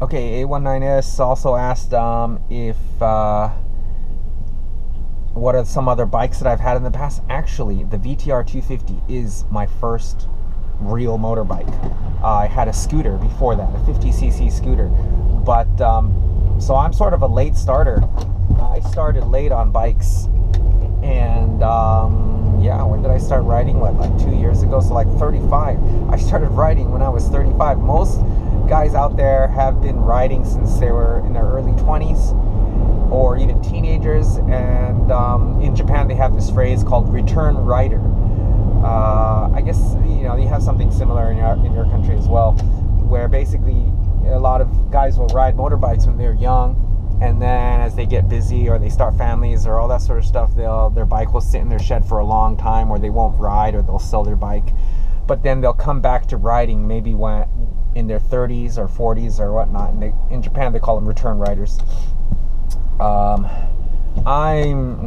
Okay, A19S also asked if what are some other bikes that I've had in the past. Actually, the VTR 250 is my first real motorbike. I had a scooter before that, a 50cc scooter, but so I'm sort of a late starter. I started late on bikes, and yeah, when did I start riding? What, like 2 years ago? So like 35. I started riding when I was 35. Most guys out there have been riding since they were in their early 20s or even teenagers, and in Japan they have this phrase called return rider. I guess you have something similar in your country as well, where basically a lot of guys will ride motorbikes when they're young, and then as they get busy or they start families or all that sort of stuff, their bike will sit in their shed for a long time, or they won't ride, or they'll sell their bike. But then they'll come back to riding maybe when in their 30s or 40s or whatnot. And in Japan they call them return riders. I'm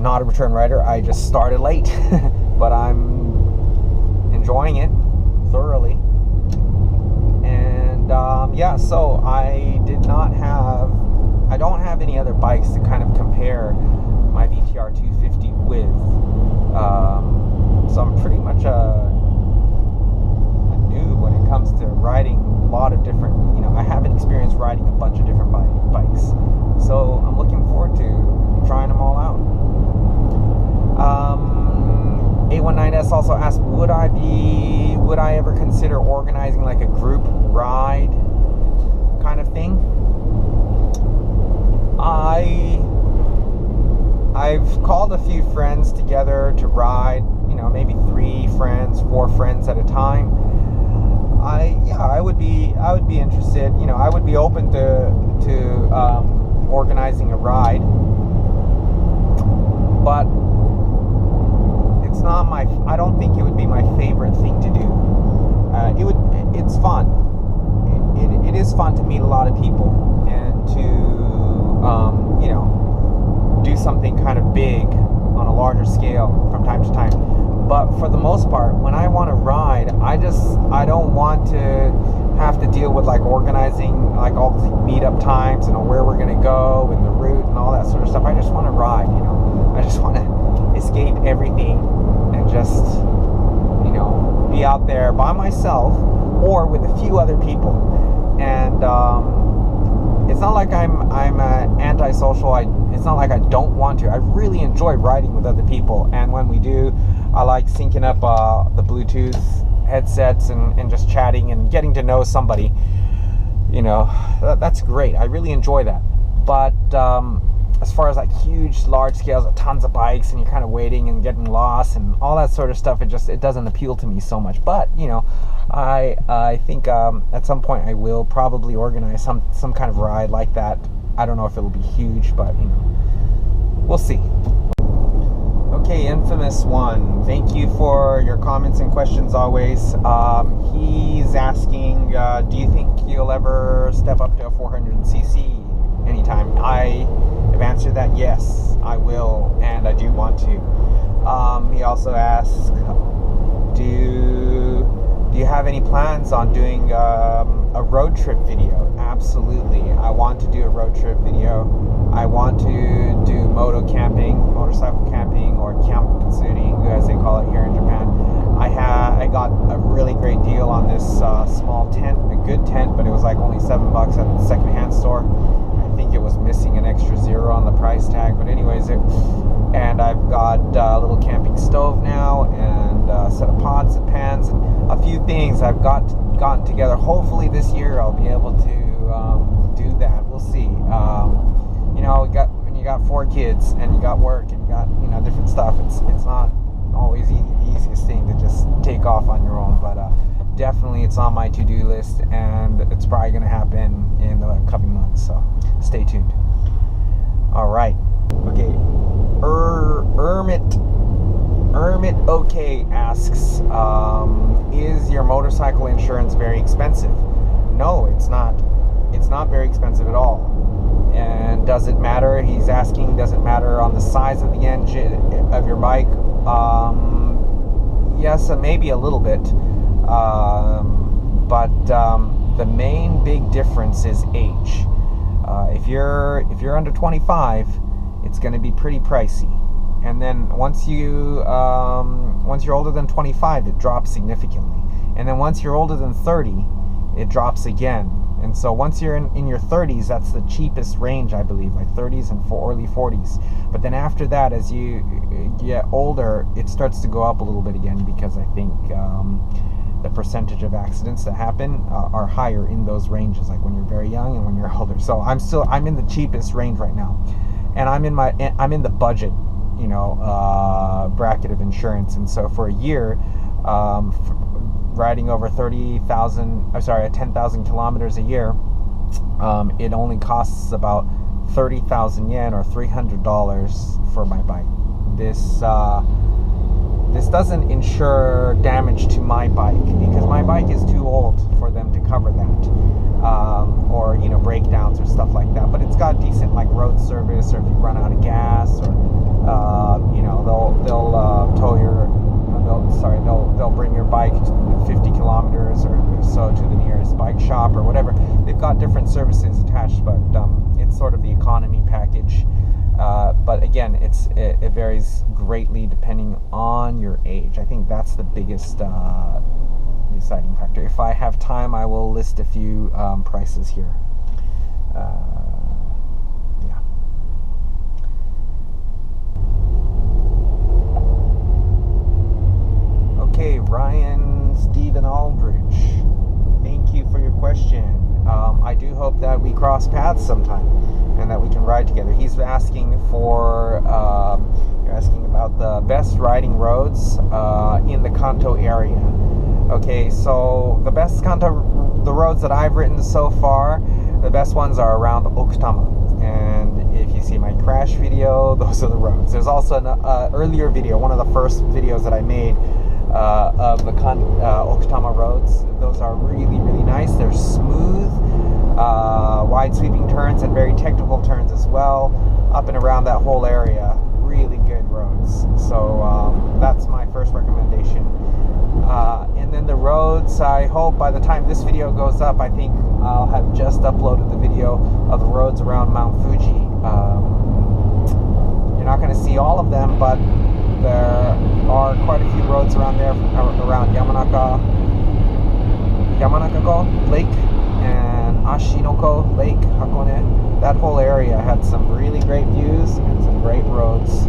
not a return rider. I just started late, but I'm enjoying it thoroughly. And yeah, so I don't have any other bikes to kind of compare my VTR 250 with. So I'm pretty much a noob when it comes to riding a lot of different, I haven't experienced riding a bunch of different bikes. So I'm looking forward to trying them all out. A19S also asked, would I ever consider organizing like a group ride kind of thing? I've called a few friends together to ride, maybe 3 friends, 4 friends at a time. I would be interested. I would be open to organizing a ride, but it's not I don't think it would be my favorite thing to do. It's fun. It is fun to meet a lot of people and to do something kind of big on a larger scale from time to time. But for the most part, when I want to ride, I don't want to have to deal with like organizing like all the meetup times and where we're gonna go and the route and all that sort of stuff. I just want to ride, I just want to escape everything and just be out there by myself or with a few other people. And it's not like I'm antisocial. It's not like I don't want to. I really enjoy riding with other people, and when we do, I like syncing up the Bluetooth headsets and just chatting and getting to know somebody. That's great. I really enjoy that. But as far as like huge, large scales, tons of bikes, and you're kind of waiting and getting lost and all that sort of stuff, it doesn't appeal to me so much. But I think at some point I will probably organize some kind of ride like that. I don't know if it'll be huge, but we'll see. Okay, Infamous One, thank you for your comments and questions always. He's asking, do you think you'll ever step up to a 400cc anytime? I have answered that yes, I will, and I do want to. He also asks, do you have any plans on doing a road trip video? Absolutely. I want to do a road trip video. I want to do motorcycle camping, or kyamputsuring, as they call it here in Japan. I got a really great deal on this small tent, a good tent, but it was like only $7 at the secondhand store. I think it was missing an extra 0 on the price tag, but anyways, and I've got a little camping stove now, and a set of pots and pans, and a few things I've gotten together. Hopefully this year I'll be able to do that. We'll see. When you got 4 kids and you got work and you got different stuff, it's not always the easiest thing to just take off on your own. But definitely it's on my to-do list, and it's probably going to happen in the coming months. So stay tuned. All right. Okay. Ermit OK asks, is your motorcycle insurance very expensive? No, it's not. It's not very expensive at all. And does it matter? He's asking, does it matter on the size of the engine of your bike? Yes, maybe a little bit. But the main big difference is age. If you're under 25, it's going to be pretty pricey. And then once you're older than 25, it drops significantly. And then once you're older than 30, it drops again. And so once you're in your 30s, that's the cheapest range, I believe, like 30s and early 40s. But then after that, as you get older, it starts to go up a little bit again, because I think the percentage of accidents that happen are higher in those ranges, like when you're very young and when you're older. So I'm in the cheapest range right now, and I'm in the budget, bracket of insurance. And so for a year, riding over 10,000 kilometers a year, it only costs about 30,000 yen or $300 for my bike. This doesn't insure damage to my bike, because my bike is too old for them to cover that, or breakdowns or stuff like that. But it's got decent like road service, or if you run out of gas, or they'll bring your bike 50 kilometers or so to the nearest bike shop or whatever. They've got different services attached, but it's sort of the economy package. But again, it varies greatly depending on your age. I think that's the biggest deciding factor. If I have time, I will list a few prices here. Yeah. Okay, Ryan Stephen Aldridge, thank you for your question. I do hope that we cross paths sometime and that we can ride together. He's asking you're asking about the best riding roads in the Kanto area. Okay, so the roads that I've ridden so far, the best ones are around Okutama. And if you see my crash video, those are the roads. There's also an earlier video, one of the first videos that I made of the Okutama roads. Those are really, really nice. They're smooth, wide sweeping turns, and very technical turns as well, up and around that whole area. Really good roads. So that's my first recommendation. And then the roads, I hope by the time this video goes up, I think I'll have just uploaded the video of the roads around Mount Fuji. You're not going to see all of them, but there are quite a few roads around there, around Yamanaka Lake and Ashinoko Lake, Hakone. That whole area had some really great views and some great roads.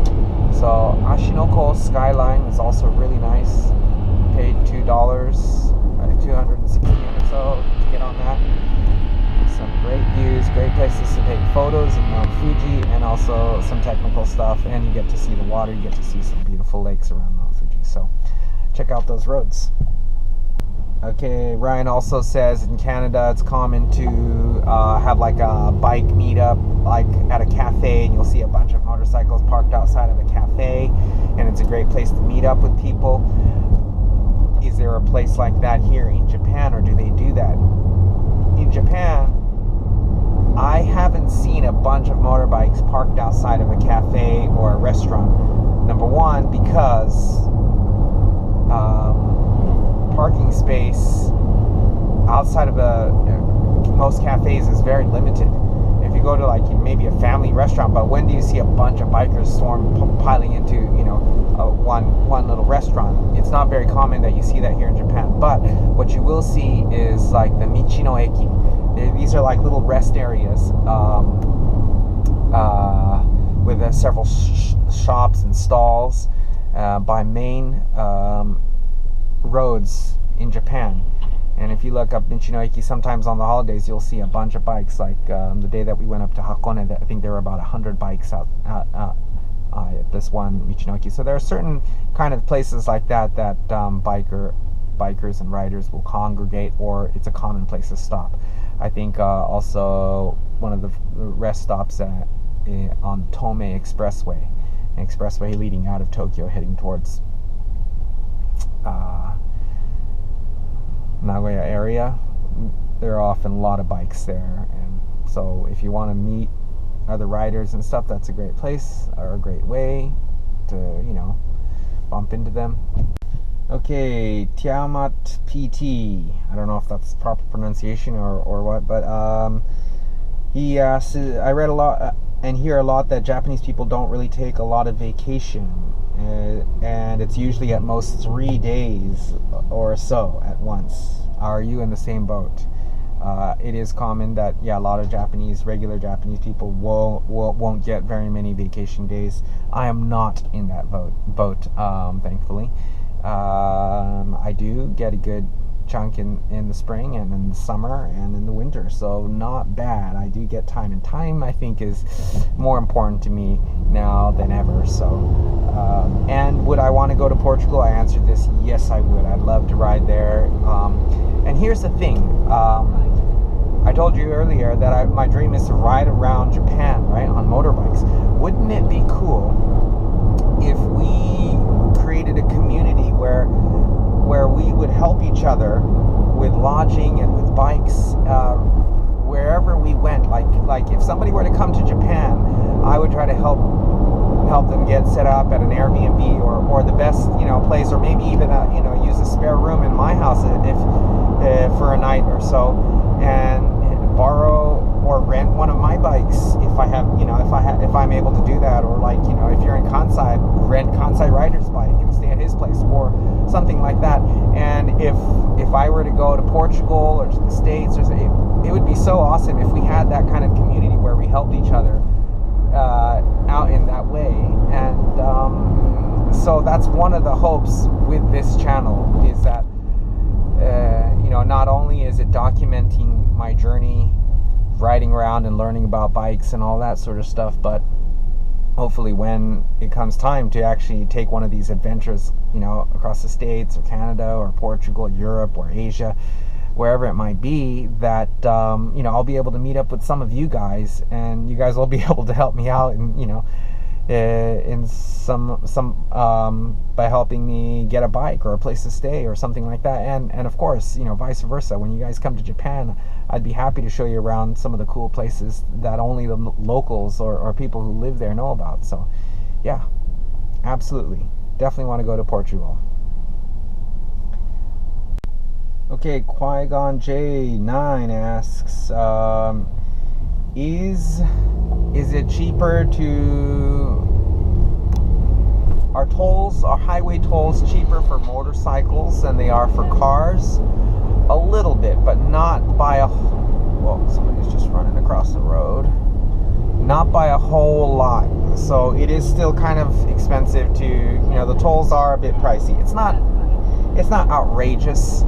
So Ashinoko skyline is also really nice. Paid $2, 260 yen or so to get on that. Some great views, great places to take photos of Mount Fuji, and also some technical stuff, and you get to see the water, you get to see some beautiful lakes around Mount Fuji. So check out those roads. Okay, Ryan also says in Canada it's common to have like a bike meetup, like at a cafe, and you'll see a bunch of motorcycles parked outside of a cafe, and it's a great place to meet up with people. Is there a place like that here in Japan, or do they do that? In Japan, I haven't seen a bunch of motorbikes parked outside of a cafe or a restaurant. Number one, because parking space outside of most cafes is very limited. If you go to like maybe a family restaurant, but when do you see a bunch of bikers piling into one little restaurant? It's not very common that you see that here in Japan. But what you will see is like the Michino Eki. These are like little rest areas with several shops and stalls by main roads in Japan. And if you look up Michino Eki, sometimes on the holidays you'll see a bunch of bikes. Like the day that we went up to Hakone, I think there were about 100 bikes out at this one Michino Eki. So there are certain kind of places like that bikers and riders will congregate, or it's a common place to stop. I think also one of the rest stops on the Tomei Expressway, an expressway leading out of Tokyo heading towards Nagoya area. There are often a lot of bikes there, and so if you want to meet other riders and stuff, that's a great place or a great way to bump into them. Okay, Tiamat PT. I don't know if that's proper pronunciation or what, but he asks, I read a lot and hear a lot that Japanese people don't really take a lot of vacation, and it's usually at most 3 days or so at once. Are you in the same boat? It is common that, yeah, a lot of regular Japanese people won't get very many vacation days. I am not in that boat, thankfully. I do get a good chunk in the spring and in the summer and in the winter, so not bad. I do get time, and time, I think, is more important to me now than ever. So and would I want to go to Portugal? I answered this, yes I would. I'd love to ride there. And here's the thing, I told you earlier that my dream is to ride around Japan, right, on motorbikes. Wouldn't it be cool if we created a community where we would help each other with lodging and with bikes wherever we went? Like if somebody were to come to Japan, I would try to help them get set up at an Airbnb or the best, place, or maybe even use a spare room in my house if for a night or so, and borrow or rent one of my bikes if I'm able to do that, or if you're in Kansai, rent Kansai Rider's bike and stay at his place or something like that. And if I were to go to Portugal or to the States, it would be so awesome if we had that kind of community where we helped each other out in that way. And so that's one of the hopes with this channel, is that not only is it documenting my journey riding around and learning about bikes and all that sort of stuff, but hopefully when it comes time to actually take one of these adventures, across the States or Canada or Portugal, Europe or Asia, wherever it might be, that I'll be able to meet up with some of you guys, and you guys will be able to help me out, and in some by helping me get a bike or a place to stay or something like that, and of course, vice versa. When you guys come to Japan, I'd be happy to show you around some of the cool places that only the locals or people who live there know about. So yeah, absolutely, definitely want to go to Portugal. Okay, Qui-Gon J9 asks, is it cheaper are highway tolls cheaper for motorcycles than they are for cars? A little bit, but not by a, well, somebody's just running across the road. Not by a whole lot. So it is still kind of expensive to, the tolls are a bit pricey. It's not outrageous,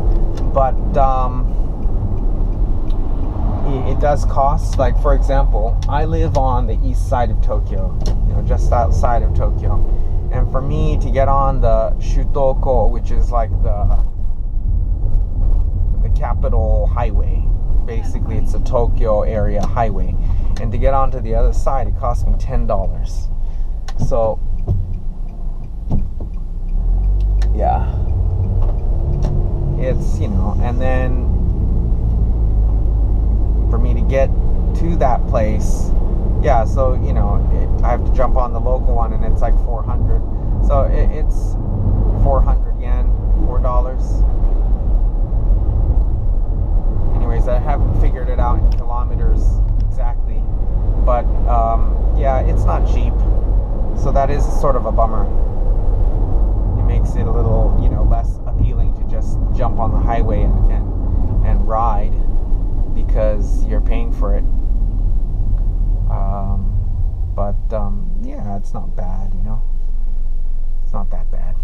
but it does cost. Like, for example, I live on the east side of Tokyo, just outside of Tokyo, and for me to get on the Shutoko, which is like the capital highway, basically it's a Tokyo area highway, and to get onto the other side, it cost me $10. So yeah, it's, and then for me to get to that place, yeah, so I have to jump on the local one, and it's like 400. So it's 400 yen, $4. Anyways, I haven't figured it out in kilometers exactly, but yeah, it's not cheap, so that is sort of a bummer. It makes it a little, less appealing to just jump on the highway and ride, because you're paying for it. But yeah, it's not bad, it's not that bad.